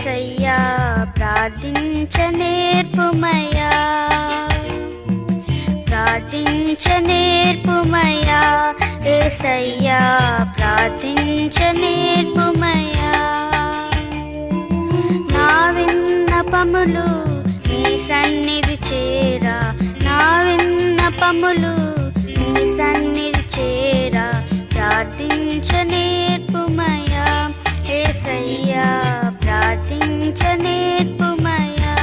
యేసయ్యా ప్రార్థించనేర్పుమయ్యా, ప్రార్థించనేర్పుమయ్యా, యేసయ్యా ప్రార్థించనేర్పుమయ్యా. నా విన్నపములు నీ సన్నిధి చేరా, నా విన్నపములు నీ సన్నిధి చేరా, ప్రార్థించనేర్పుమయ్యా, యేసయ్యా ప్రార్థించనేర్పుమయ్యా.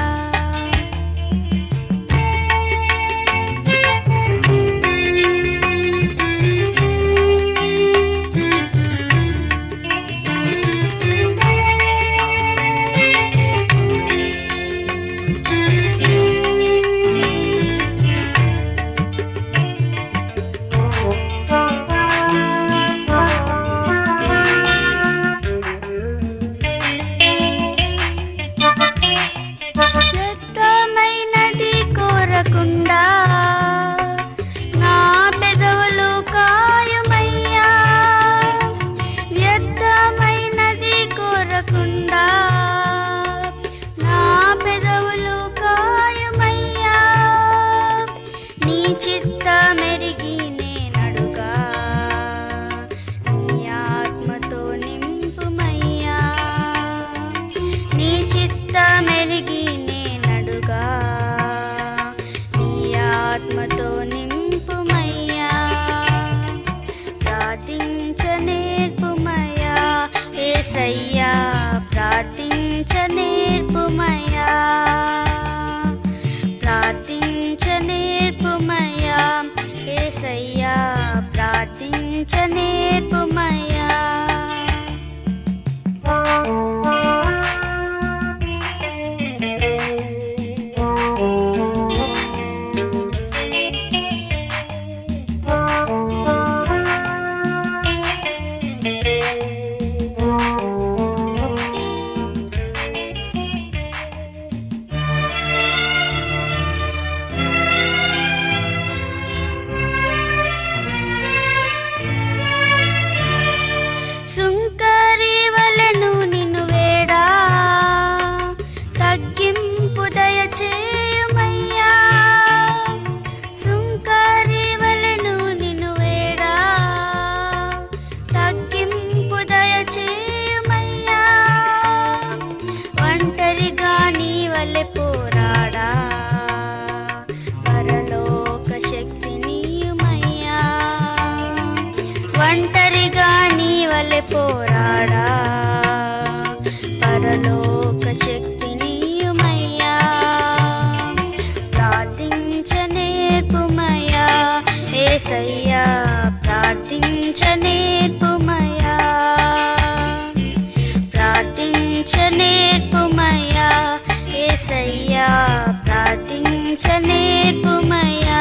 నా పెదవులు కాయుమయ్యా, వ్యర్థమైనది కోరకుండా నా పెదవులు కాయుమయ్యా. నీ చిత్తమెరిగి నేనడుగా, నీ ఆత్మతో నింపుమయ్యా, నీ చిత్తమెరిగి నేనడుగా, ఆత్మతో నింపుమయ్యా. ప్రార్థించనేర్పుమయ్యా, యేసయ్యా ప్రార్థించనేర్పుమయ్యా, ప్రార్థించనేర్పుమయ్యా, యేసయ్యా ప్రార్థించనేర్పుమయ్యా. సుంకరి వలెను నిన్ను వేడా, తగ్గింపు దయచేయుమయ్యా, సుంకరి వలెను నిన్ను వేడా, తగ్గింపు దయచేయుమయ్యా. ఒంటరిగా నీ వలె పోరాడా, పరలోక శక్తి నీయుమయ్యా, ఒంటరిగా నీ వలె పోరాడా, పరలోక శక్తి నీయుమయ్యా. ప్రార్థించనేర్పుమయ్యా, యేసయ్యా ప్రార్థించనేర్పుమయ్యా, ప్రార్థించనేర్పుమయ్యా, యేసయ్యా ప్రార్థించనేర్పుమయ్యా.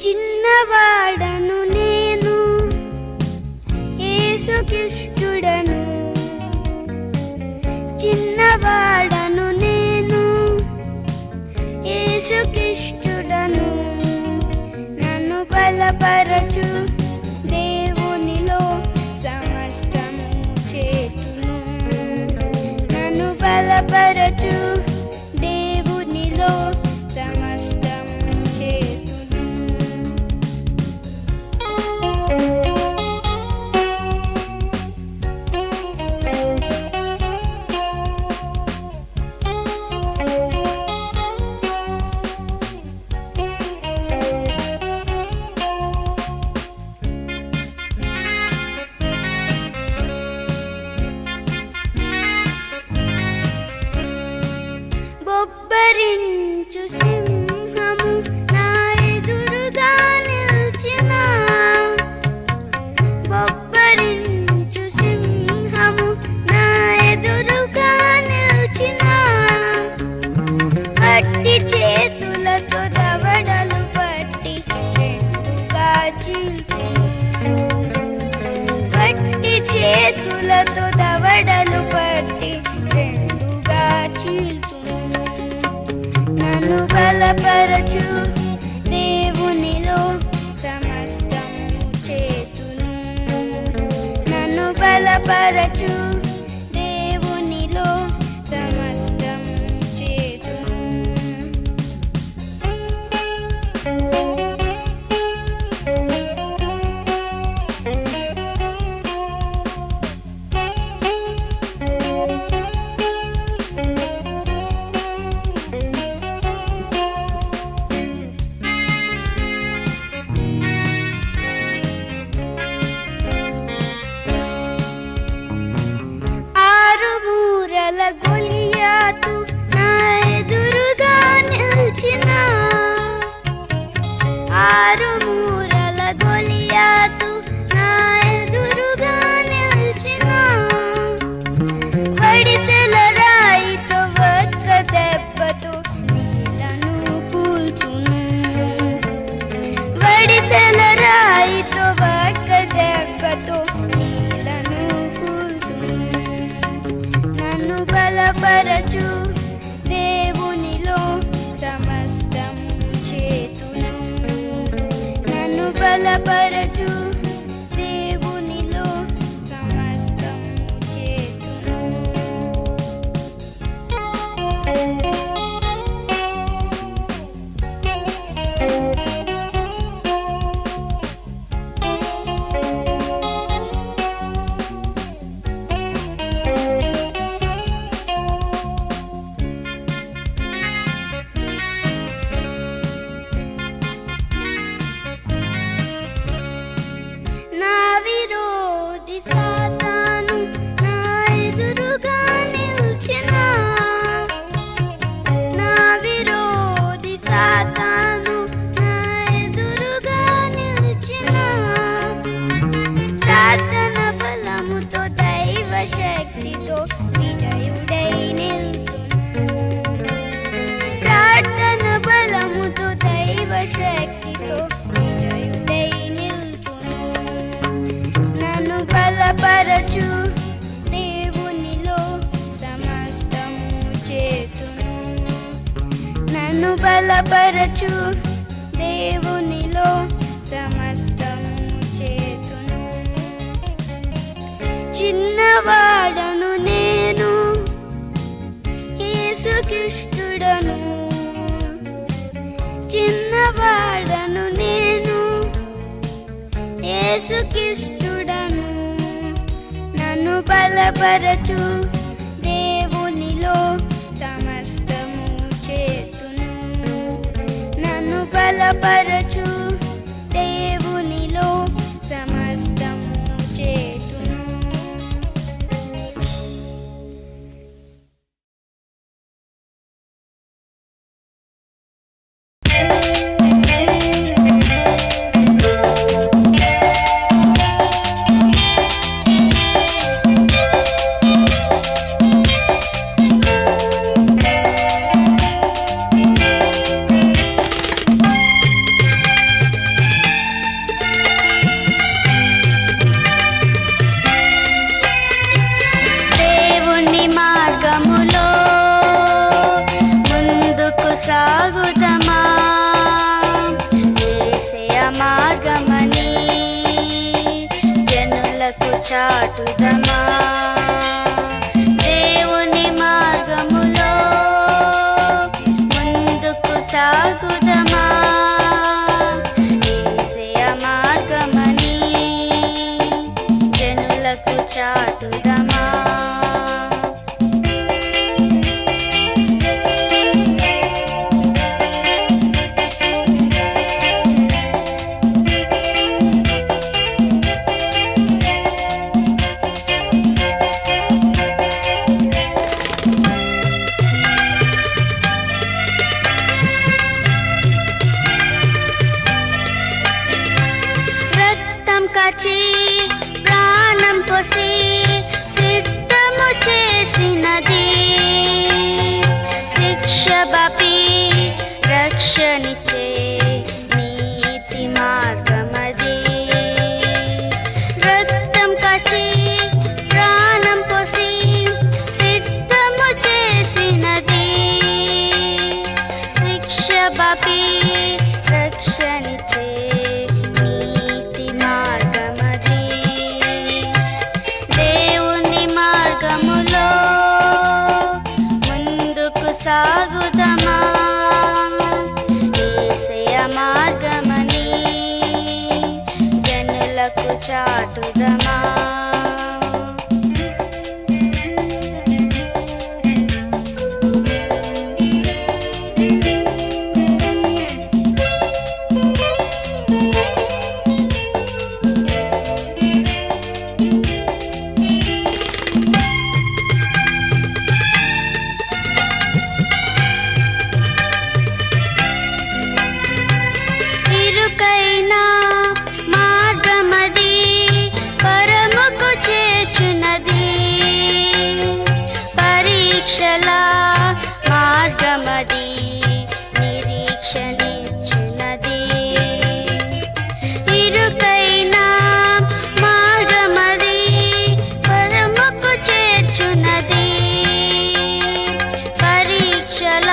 చిన్నవాడను నేను యేసుక్రీస్తుడను, చిన్నవాడను నేను యేసుక్రీస్తుడను. నన్ను బలపరచు దేవునిలో సమస్తము చేతును, నన్ను బలపరచు దేవునిలో సమస్తము చేతును. బొబ్బరించు సింహము నా ఎదురుగా నిల్చిన, బొబ్బరించు సింహము నా ఎదురుగా నిల్చిన. పట్టి చేతులతో దవడలు పట్టి రెండుగా చీల్చును, పట్టి చేతులతో దవడలు పట్టి రెండుగా చీల్చును. నన్ను బలపరచు దేవునిలో సమస్తము చేతును, నన్ను బలపరచు దేవునిలో సమస్తము చేతును. ఆరు మూరల గొలియాతు నా ఎదురుగా నిల్చిన, ఆరు మూరల గొలియాతు నా ఎదురుగా నిల్చిన. వడిసెల రాయితో ఒక్క దెబ్బతో నీళ్లను కూల్చును, వడిసెల రాయితో ఒక్క దెబ్బతో నీళ్లను కూల్చును. నన్ను బలపరచు దేవునిలో సమస్తము చేతును, నన్ను బలపరచు దేవునిలో సమస్తము చేతును. నా విరోధి సాతాను నా ఎదురుగా నిల్చిన, నా విరోధి సాతాను నా ఎదురుగా నిల్చిన. ప్రార్థన బలముతో దైవ శక్తితో విజయుడై నిల్చును, ప్రార్థన బలముతో దైవ శక్తితో విజయుడై నిల్చును. నన్ను బలపరచు దేవునిలో సమస్తము చేతును, నన్ను బలపరచు దేవునిలో సమస్తము చేతును. చిన్నవాడను నేను యేసుక్రీస్తుడను, చిన్నవాడను నేను యేసుక్రీస్తుడను. నన్ను బలపరచు దేవునిలో సమస్తము చేతును, నన్ను బలపరచు దేవునిలో సమస్తము చేతును. చాటుదమా దేవుని మార్గములో ముందుకు సాగుదమా యేసయ్య మార్గమని జనులకు చాటుదమా కాచి ప్రాణం పోసి సిద్ధము చేసినది శిక్ష బాపి రక్షణిచ్చే నీతి మార్గమది రక్తం కాచి ప్రాణం పోసి సిద్ధము చేసినది శిక్ష బాపి రక్షణిచ్చే సాగుదమా యేసయ్య మార్గమని జనులకు చాటుదమా ఇరుకైనా మార్గమది పరముకు చేర్చునది పరీక్షల మార్గమది నిరీక్షనిచ్చునది ఇరుకైనా మార్గమది పరముకు చేర్చునది పరీక్షల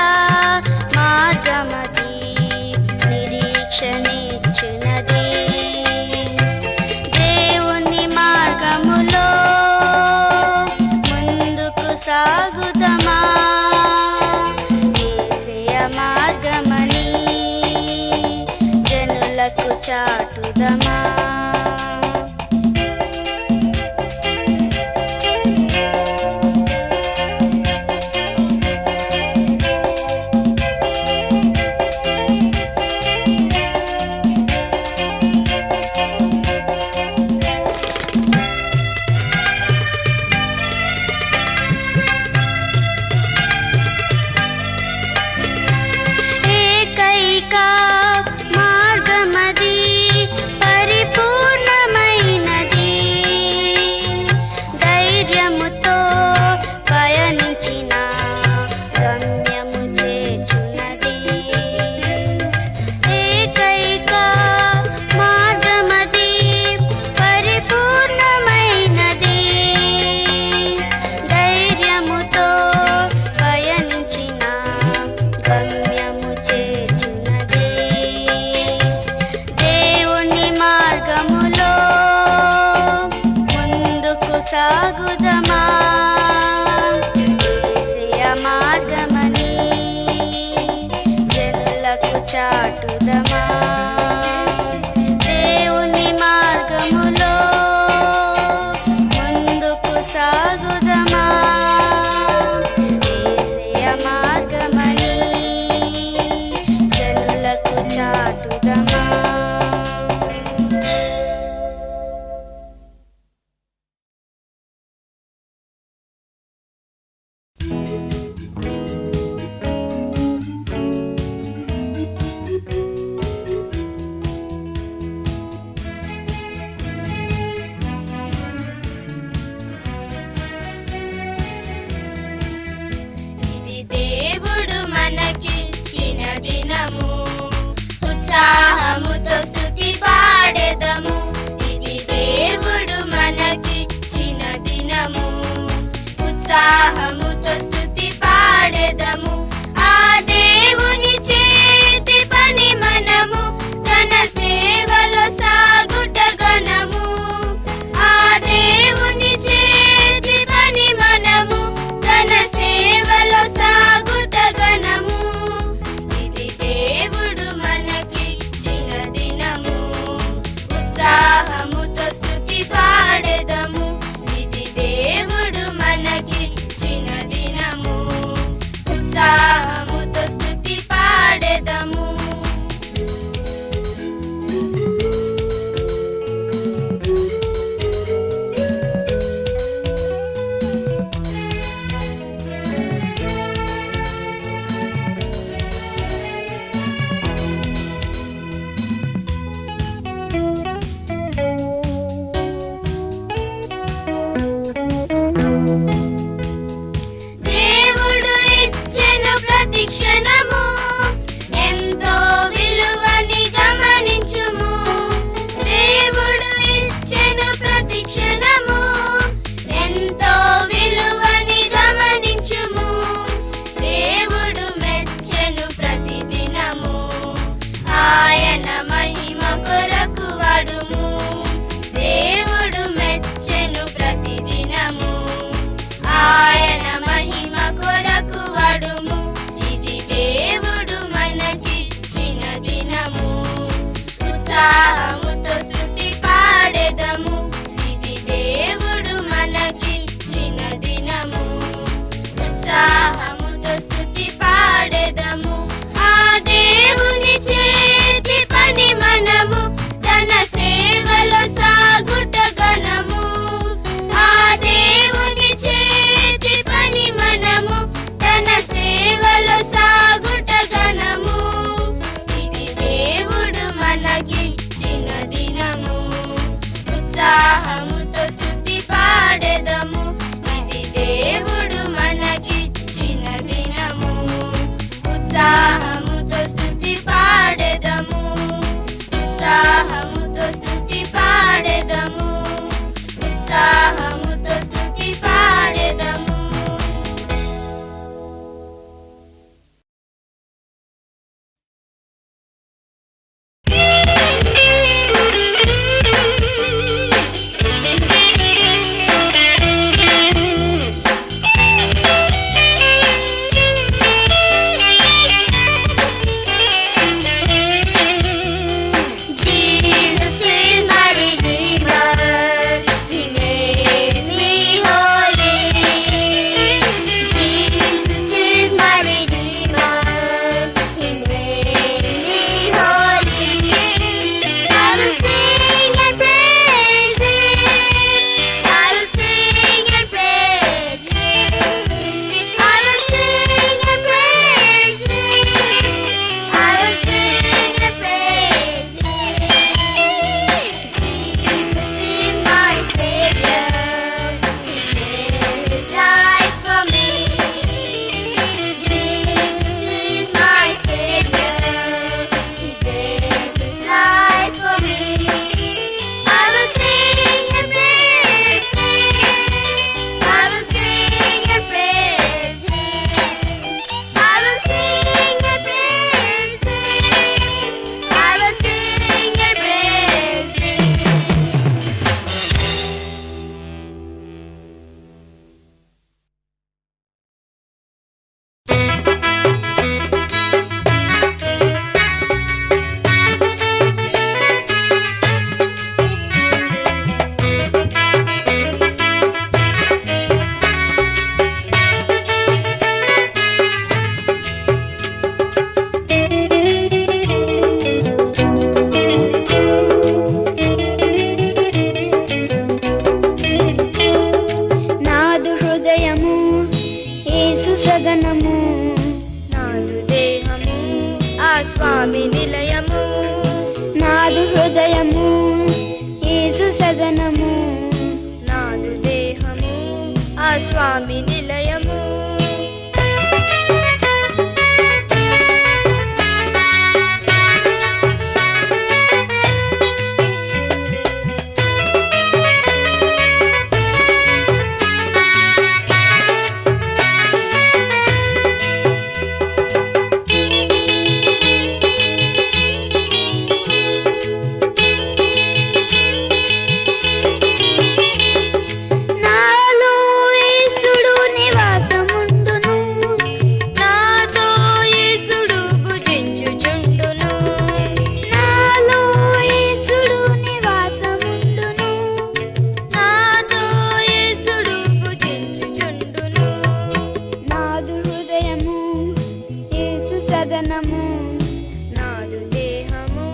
మార్గమది నిరీక్షనిచ్చునది దేవుని మార్గములో ముందుకు సాగుదమా యేసయ్య మార్గమని జనులకు చాటుదమా మార్గమది పరిపూర్ణమైనది ధైర్యముతో పయనించిన గమ్యము చేర్చునది ఏకైక మార్గమది పరిపూర్ణమైనది ధైర్యముతో పయనించిన గమ్యము చేర్చునది దేవుని మార్గములో ముందుకు సాగుదమా యేసయ్య మార్గమని జనులకు చాటుదమా దేవుని మార్గములో ముందుకు సాగుదమా యేసయ్య మార్గమని జనులకు చాటుదమా ఇది దేవుడు మనకిచ్చిన దినము ఉత్సాహముతో స్తుతి పాడెదము ఇది దేవుడు మనకిచ్చిన దినము ఉత్సాహముతో స్తుతి పాడెదము ఆ దేవుని చేతి పని మనము తన సేవలో సాగుట గణము ఆ దేవుని యేసు సదనము, నాదు దేహము ఆ స్వామి నిలయము. నాదు దేహము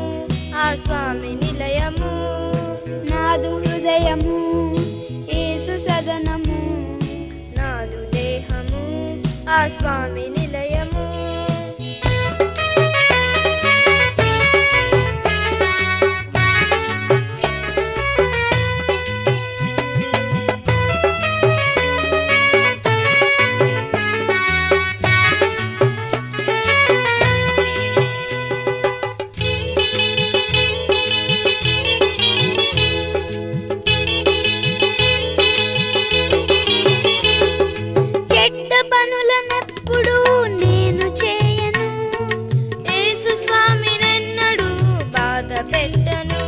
ఆ స్వామి నిలయము, నాదు హృదయము యేసు సదనము, నాదు దేహము ఆ స్వామి నిలయము. పనులనెప్పుడు నేను చేయను, యేసు స్వామినెన్నడూ బాధ పెట్టను.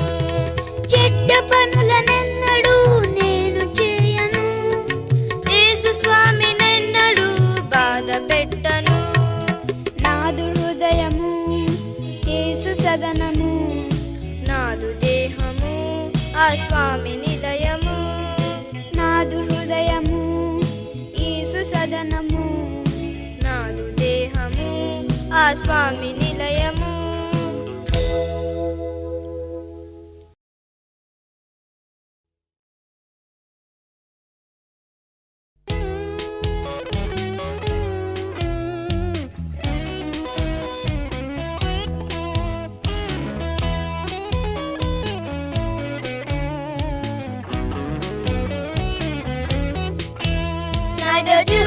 చెడ్డ పనులనెన్నడూ నేను చేయను, యేసు స్వామినెన్నడూ బాధ పెట్టను. నాదు హృదయము యేసు సదనము, నాదు దేహము ఆ స్వామి నిలయము, నాదు హృదయము యేసు సదనము, నాదు దేహము ఆ స్వామి నిలయము. neither do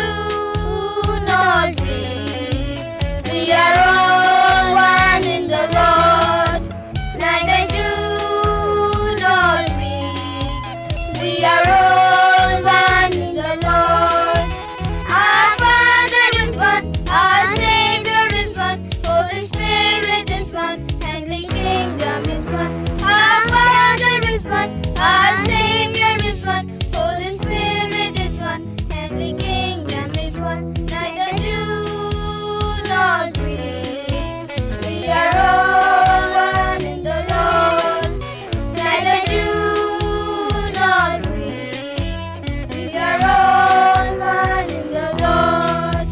nor grieve, we are all one in the Lord. Neither do nor grieve, we are all one in the Lord. Our Father is one, our Savior is one, Holy Spirit is one, Heavenly Kingdom is one. Our Father is one, our Savior is one, Holy Spirit is one, Heavenly Kingdom is one. Neither do nor grieve, we are all one in the Lord. Neither do nor grieve, we are all one in the Lord.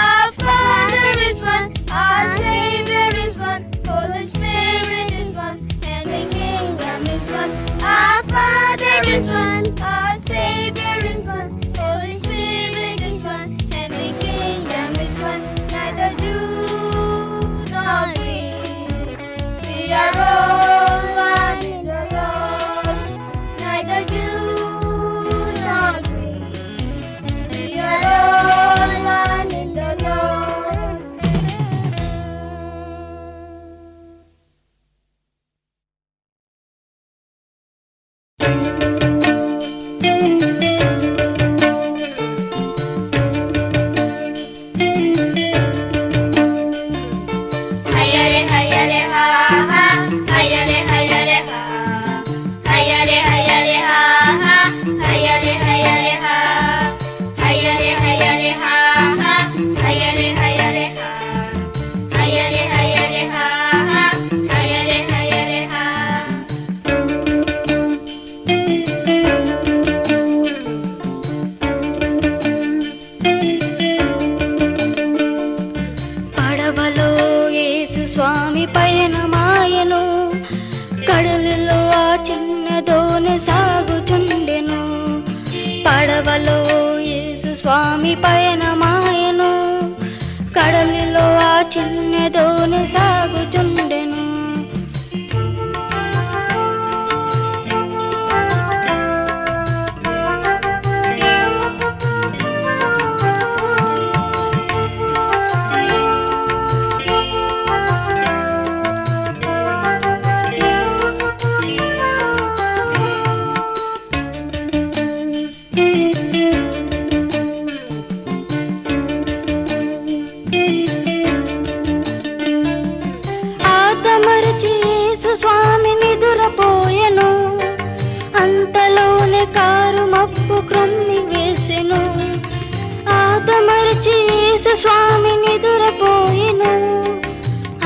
Our Father is one, our Savior is one, Holy Spirit is one, and the Kingdom is one. Our Father is one, our Savior is one, Holy Spirit is one, and the Kingdom is one. Neither do nor grieve, we are all one in the Lord. Neither do nor grieve, we are all one in the Lord. Hayare hayare ha ha, hayare hayare ha, hayare hayare ha ha, hayare hayare ha, hayare hayare ha ha, hayare hayare ha, hayare hayare ha ha, hayare hayare ha. పడవలో యేసు స్వామి పయనమాయను, కడలిలో ఆ చిన్న దోణి సాగుచుండెను. పడవలో యేసు స్వామి పయనమాయను, కడలిలో ఆ చిన్న దోణి సాగుచుండెను. యేసు స్వామి నిదురపోయెను,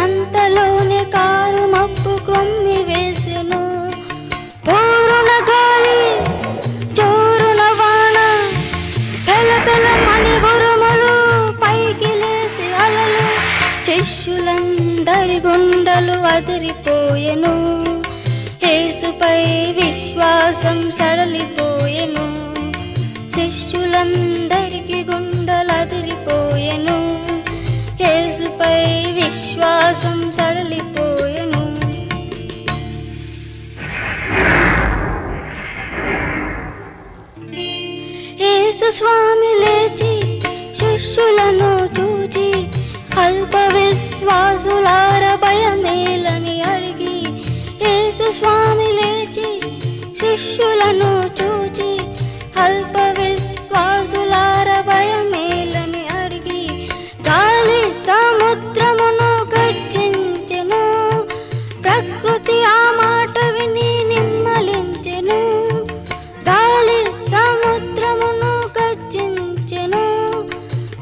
అంతలోనే car మబ్బు క్రొమ్మి వేసెను. పోరున గాలి జోరున వాన, పెల పెలమని ఉరుములు, పైకి లేసి అలలు, శిష్యులందరి గుండెలు అదిరిపోయెను. యేసుపై విశ్వాసం సడలిపోయెను, శిష్యులందరికి గుండెలు అదిరిపోయెను. యేసుపై విశ్వాసం సడలిపోయెను. యేసు స్వామి లేచి శిష్యులను చూచి, అల్ప విశ్వాసులార భయమేలని అడిగి. యేసు స్వామి లేచి శిష్యులను చూచి, అల్ప విశ్వాసులార భయమేలని అడిగి. గాలి సముద్రమును గర్జించెను, ప్రకృతి ఆ మాట విని నిమ్మలించెను. గాలి సముద్రమును గర్జించెను,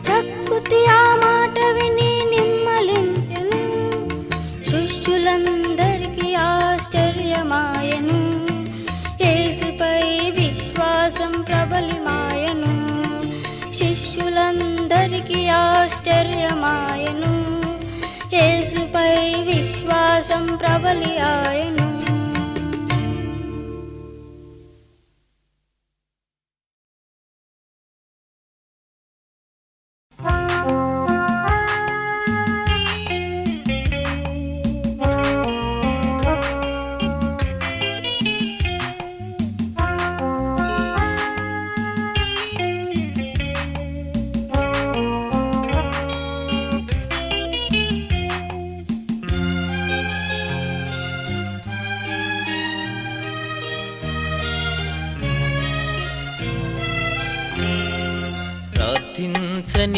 ప్రకృతి ఆ మాట విని నిమ్మలించెను. శిష్యులందరికీ ఆశ్చర్యమాయెను, యేసుపై విశ్వాసం ప్రబలిమాయెను. శిష్యులందరికీ ఆశ్చర్యమాయెను, యేసుపై విశ్వాసం ప్రబలి ఆయెను.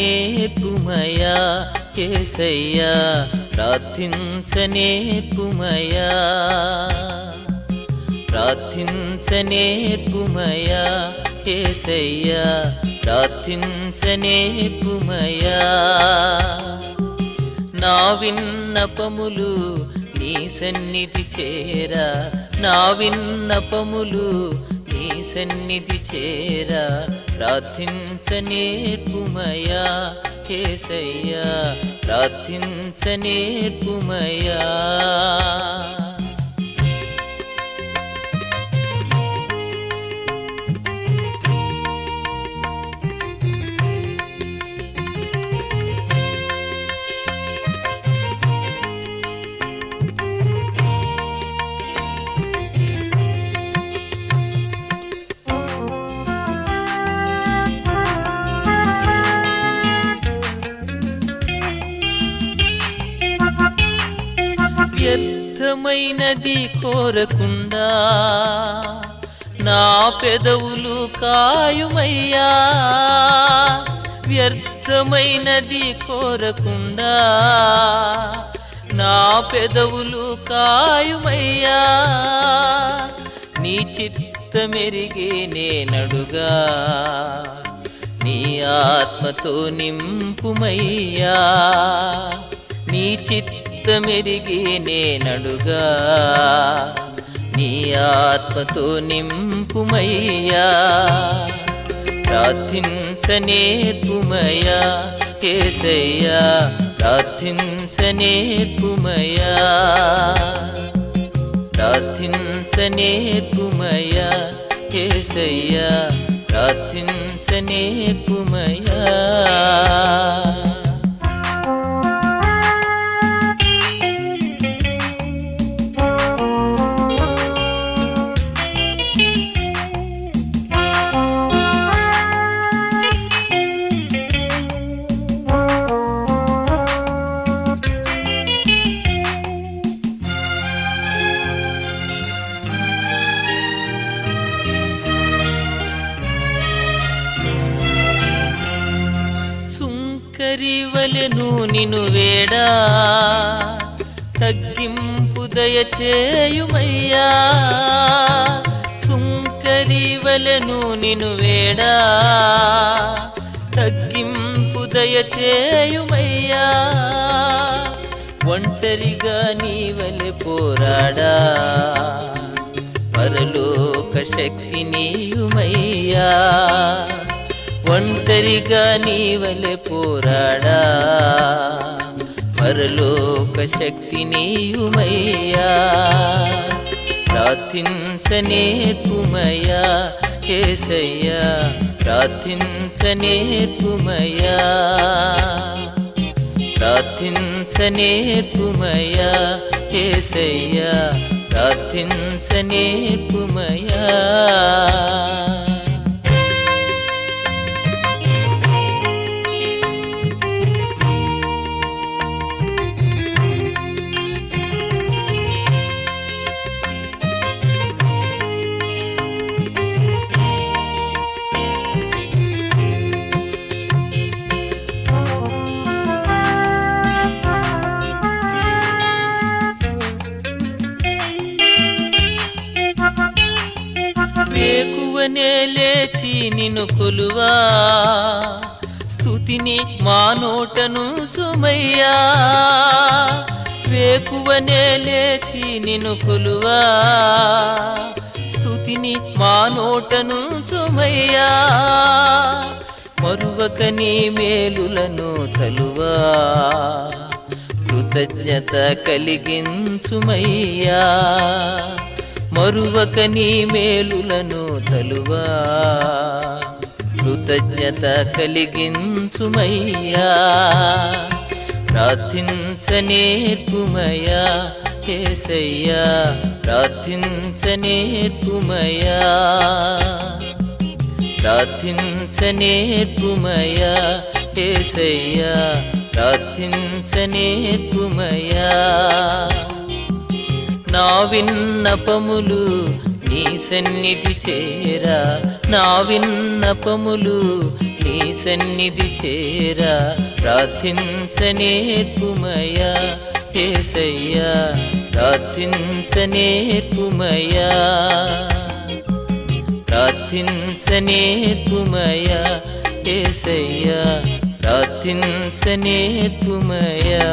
ప్రార్థించనేర్పుమయా యేసయ్యా, ప్రార్థించనేర్పుమయా, ప్రార్థించనేర్పుమయా యేసయ్యా, ప్రార్థించనేర్పుమయా. నా విన్నపములు నీ సన్నిధి చేరా, నా విన్నపములు నీ సన్నిధి చేరా. ప్రార్థించనేర్పుమయా యేసయ్యా, ప్రార్థించనేర్పుమయా. వ్యర్థమైనది కోరకుండా నా పెదవులు కాయుమయ్యా, వ్యర్థమైనది కోరకుండా నా పెదవులు కాయుమయ్యా. నీ చిత్తమెరిగే నేనడుగా, నీ ఆత్మతో నింపుమయ్యా. నీ చిత్తమెరిగే నేనడుగా, నీ ఆత్మతో నింపుమయ్యా. ప్రార్థించనేర్పుమయా యేసయ్యా, ప్రార్థించనేర్పుమయా, ప్రార్థించనేర్పుమయా యేసయ్యా, ప్రార్థించనేర్పుమయా. సుంకరివలెను నిను వేడా, తగ్గింపు దయచేయుమయ్యా. సుంకరివలెను నిను వేడా, తగ్గింపు దయచేయుమయ్యా ఒంటరిగా నీవలె పోరాడా పరలోక శక్తి నీయుమయ్యా ఒంటరిగా నీవలె పోరాడా పరలోక శక్తి నీయుమయ్యా ప్రార్థించనేర్పుమయ్యా యేసయ్యా ప్రార్థించనేర్పుమయ్యా ప్రార్థించనేర్పుమయ్యా యేసయ్యా ప్రార్థించనేర్పుమయ్యా వేకువనే లేచి నిన్ను కొలువా స్తుతిని మా నోటను చుమయ్యా వేకువనే లేచి నిన్ను కొలువా స్తుతిని మా నోటను చుమయ్యా మరువక నీ మేలులను తలువా కృతజ్ఞత కలిగించుమయ్యా మరువక నీ మేలులను తలువా కృతజ్ఞత కలిగించుమయ్యా ప్రార్థించనేర్పుమయ్యా యేసయ్యా ప్రార్థించనేర్పుమయ్యా ప్రార్థించనేర్పుమయ్యా యేసయ్యా ప్రార్థించనేర్పుమయ్యా నా విన్నపములు నీ సన్నిధి చేరా నా విన్నపములు నీ సన్నిధి చేరా ప్రార్థించనేర్పుమయ్యా యేసయ్యా ప్రార్థించనేర్పుమయ్యా ప్రార్థించనేర్పుమయ్యా యేసయ్యా ప్రార్థించనేర్పుమయ్యా